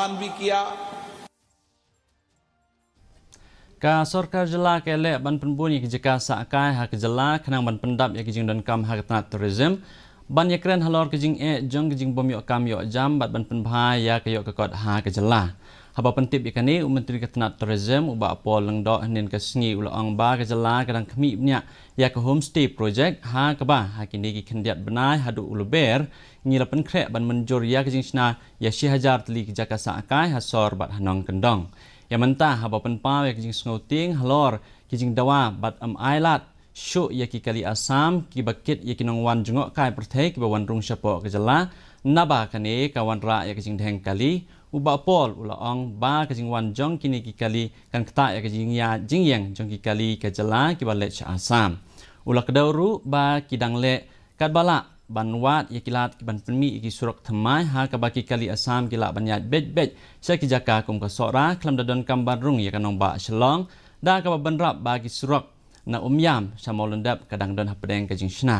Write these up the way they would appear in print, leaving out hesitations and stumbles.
ऐलान भी किया। Ka sorkar jela kele ban penbunyi jika sakai hak jela kenang ban pendap ya kijing dan kam hak tanah tourism ban yakren halor kijing jong kijing bom yok kam yok jam bat ban penbhai ya ke yok kekot ha ke jela haba pentip ikani menteri ke tanah tourism uba pol leng dok nin ke sngi ulo ong ba ke jela kadang kemi nya ya ke homestay project ha ke ba ha kini ki kendiat benai hadu uluber ngila pen krek ban menjur ya kijing sna ya shi hajar tli jaka sakai hasor bat hanong kendong ya mentah haba penpa ya kijing sngoting halor kijing dawa bat ailat syuk ya ki kali asam ki bakit ya kinong wan jungok kai perthai ki bawan rung syapo ke jela naba kane kawan ra ya kijing dheng kali uba pol ula ong ba kijing wan jong kini ki kali kan kta ya kijing ya jingyang jong ki kali ke jela ki balet asam ula kedauru ba kidang le kat bala banwat ya kilat ban penmi ki surok thamai ha ka baki kali asam kila banyat bej sa ki jaka kum ka sora klam dadon kamban rung ya kanong ba shlong da ka banrap bagi surok na umyam samolendap kadang don hapedeng ka jing shna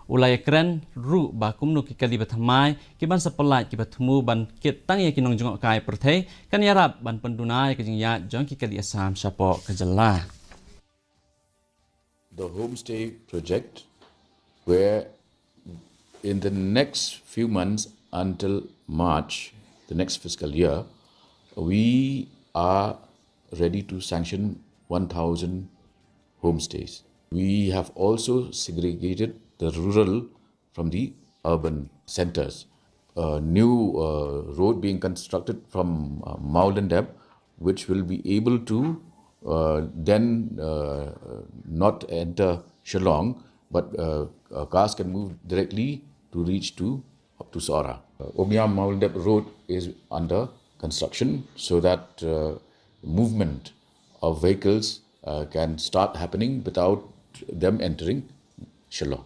ulai kren ru ba kumnu ki kali bathamai ki ban sapalai ki bathmu ban kit tang ya kinong jongok kai perthai kan yarap ban pendunai ka jing ya jong ki kali asam sapo ka jela. The homestay project, where in the next few months until March, the next fiscal year, we are ready to sanction 1,000 homestays. We have also segregated the rural from the urban centers. A new road being constructed from Maulendeb, which will be able to then not enter Shillong, but cars can move directly to reach up to Sora. Omyam Maulendeb Road is under construction so that movement of vehicles can start happening without them entering Shillong.